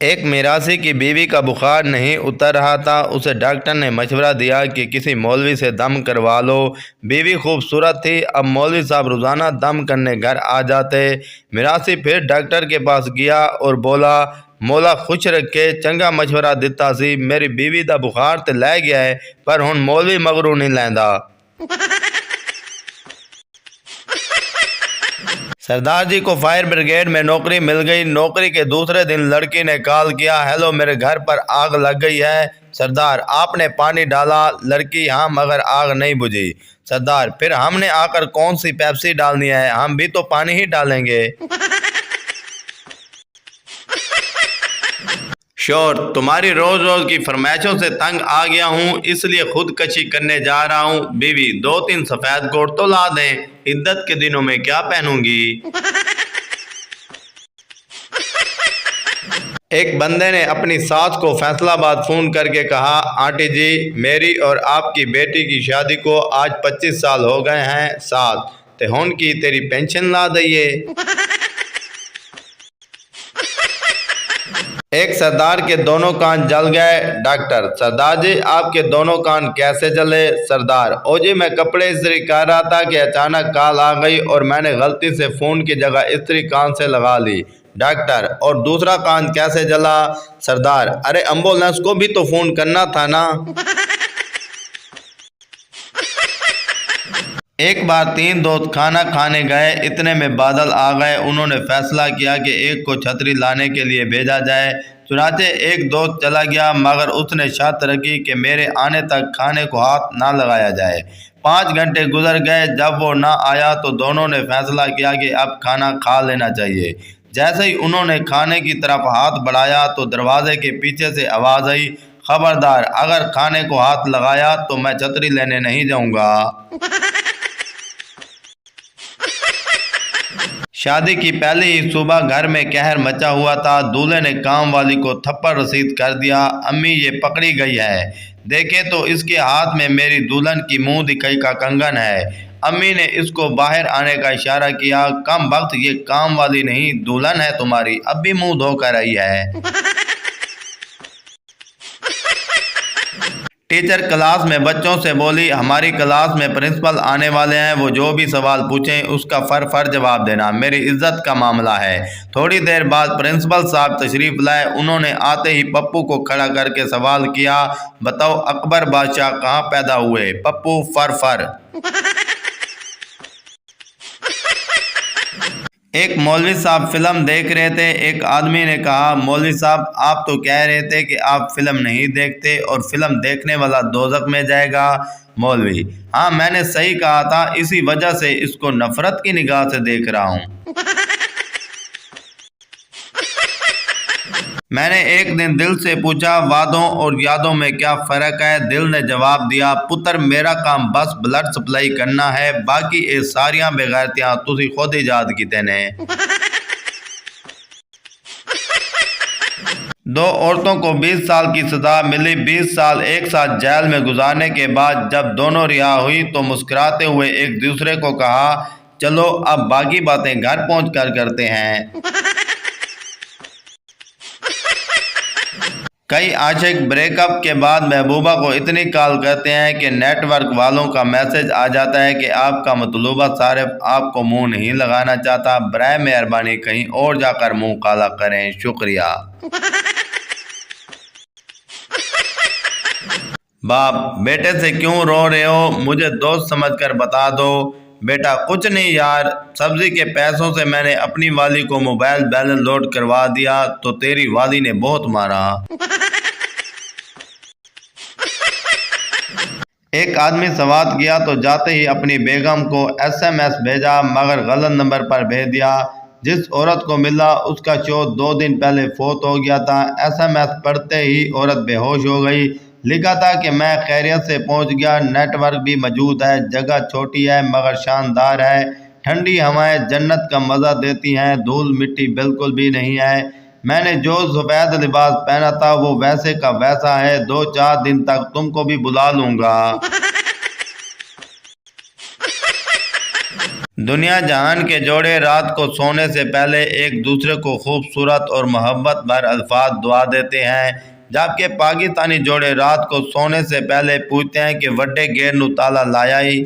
ایک میراثی کی بیوی کا بخار نہیں اتر رہا تھا۔ اسے ڈاکٹر نے مشورہ دیا کہ کسی مولوی سے دم کروا لو۔ بیوی خوبصورت تھی، اب مولوی صاحب روزانہ دم کرنے گھر آ جاتے۔ میراثی پھر ڈاکٹر کے پاس گیا اور بولا، مولا خوش رکھے، چنگا مشورہ دیتا سی، میری بیوی دا بخار تے لے گیا ہے، پر ہن مولوی مگرو نہیں لیندا۔ سردار جی کو فائر بریگیڈ میں نوکری مل گئی۔ نوکری کے دوسرے دن لڑکی نے کال کیا، ہیلو میرے گھر پر آگ لگ گئی ہے۔ سردار، آپ نے پانی ڈالا؟ لڑکی، ہاں مگر آگ نہیں بجھی۔ سردار، پھر ہم نے آ کر کون سی پیپسی ڈالنی ہے، ہم بھی تو پانی ہی ڈالیں گے۔ شور، تمہاری روز روز کی فرمائشوں سے تنگ آ گیا ہوں، اس لیے خودکشی کرنے جا رہا ہوں۔ بیوی، 2-3 سفید کوٹ تو لا دیں، عدت کے دنوں میں کیا پہنوں گی؟ ایک بندے نے اپنی ساس کو فیصل آباد فون کر کے کہا، آنٹی جی، میری اور آپ کی بیٹی کی شادی کو آج 25 سال ہو گئے ہیں، ساتھ تے ہن کی تیری پینشن لا دئیے۔ ایک سردار کے دونوں کان جل گئے۔ ڈاکٹر، سردار جی آپ کے دونوں کان کیسے جلے؟ سردار، او جی میں کپڑے استری کر رہا تھا کہ اچانک کال آ گئی اور میں نے غلطی سے فون کی جگہ استری کان سے لگا لی۔ ڈاکٹر، اور دوسرا کان کیسے جلا؟ سردار، ارے ایمبولینس کو بھی تو فون کرنا تھا نا۔ ایک بار 3 دوست کھانا کھانے گئے، اتنے میں بادل آ گئے۔ انہوں نے فیصلہ کیا کہ ایک کو چھتری لانے کے لیے بھیجا جائے۔ چنانچہ ایک دوست چلا گیا، مگر اس نے شرط رکھی کہ میرے آنے تک کھانے کو ہاتھ نہ لگایا جائے۔ 5 گھنٹے گزر گئے، جب وہ نہ آیا تو دونوں نے فیصلہ کیا کہ اب کھانا کھا لینا چاہیے۔ جیسے ہی انہوں نے کھانے کی طرف ہاتھ بڑھایا تو دروازے کے پیچھے سے آواز آئی، خبردار، اگر کھانے کو ہاتھ لگایا تو میں چھتری لینے نہیں جاؤں گا۔ شادی کی پہلی ہی صبح گھر میں قہر مچا ہوا تھا۔ دولہے نے کام والی کو تھپڑ رسید کر دیا، امی یہ پکڑی گئی ہے، دیکھے تو اس کے ہاتھ میں میری دلہن کی منہ دکھائی کا کنگن ہے۔ امی نے اس کو باہر آنے کا اشارہ کیا، کم وقت یہ کام والی نہیں دلہن ہے تمہاری، اب بھی منہ دھو کر آئی ہے۔ ٹیچر کلاس میں بچوں سے بولی، ہماری کلاس میں پرنسپل آنے والے ہیں، وہ جو بھی سوال پوچھیں اس کا فر جواب دینا، میری عزت کا معاملہ ہے۔ تھوڑی دیر بعد پرنسپل صاحب تشریف لائے۔ انہوں نے آتے ہی پپو کو کھڑا کر کے سوال کیا، بتاؤ اکبر بادشاہ کہاں پیدا ہوئے؟ پپو، فر۔ ایک مولوی صاحب فلم دیکھ رہے تھے۔ ایک آدمی نے کہا، مولوی صاحب آپ تو کہہ رہے تھے کہ آپ فلم نہیں دیکھتے اور فلم دیکھنے والا دوزخ میں جائے گا۔ مولوی، ہاں میں نے صحیح کہا تھا، اسی وجہ سے اس کو نفرت کی نگاہ سے دیکھ رہا ہوں۔ میں نے ایک دن دل سے پوچھا، وعدوں اور یادوں میں کیا فرق ہے؟ دل نے جواب دیا، پتر میرا کام بس بلڈ سپلائی کرنا ہے، باقی اے ساریاں بغیرتیاں تسی خود ایجاد کیتے نے۔ 2 عورتوں کو 20 سال کی سزا ملی۔ 20 سال ایک ساتھ جیل میں گزارنے کے بعد جب دونوں رہا ہوئی تو مسکراتے ہوئے ایک دوسرے کو کہا، چلو اب باقی باتیں گھر پہنچ کر کرتے ہیں۔ کئی عاشق بریک اپ کے بعد محبوبہ کو اتنی کال کرتے ہیں کہ نیٹ ورک والوں کا میسج آ جاتا ہے کہ آپ کا مطلوبہ صارف آپ کو منہ نہیں لگانا چاہتا، برائے مہربانی کہیں اور جا کر منہ کالا کریں، شکریہ۔ باپ، بیٹے سے کیوں رو رہے ہو؟ مجھے دوست سمجھ کر بتا دو۔ بیٹا، کچھ نہیں یار، سبزی کے پیسوں سے میں نے اپنی والی کو موبائل بیلنس لوڈ کروا دیا تو تیری والی نے بہت مارا۔ ایک آدمی سوات گیا تو جاتے ہی اپنی بیگم کو SMS بھیجا، مگر غلط نمبر پر بھیج دیا۔ جس عورت کو ملا اس کا شوہر 2 دن پہلے فوت ہو گیا تھا۔ SMS پڑھتے ہی عورت بے ہوش ہو گئی۔ لکھا تھا کہ میں خیریت سے پہنچ گیا، نیٹ ورک بھی موجود ہے، جگہ چھوٹی ہے مگر شاندار ہے، ٹھنڈی ہوائیں جنت کا مزہ دیتی ہیں، دھول مٹی بالکل بھی نہیں ہے، میں نے جو سفید لباس پہنا تھا وہ ویسے کا ویسا ہے، 2-4 دن تک تم کو بھی بلا لوں گا۔ دنیا جہان کے جوڑے رات کو سونے سے پہلے ایک دوسرے کو خوبصورت اور محبت بھر الفاظ دعا دیتے ہیں، جبکہ پاکستانی جوڑے رات کو سونے سے پہلے پوچھتے ہیں کہ وڈے گیر نو تالا لایا ہی۔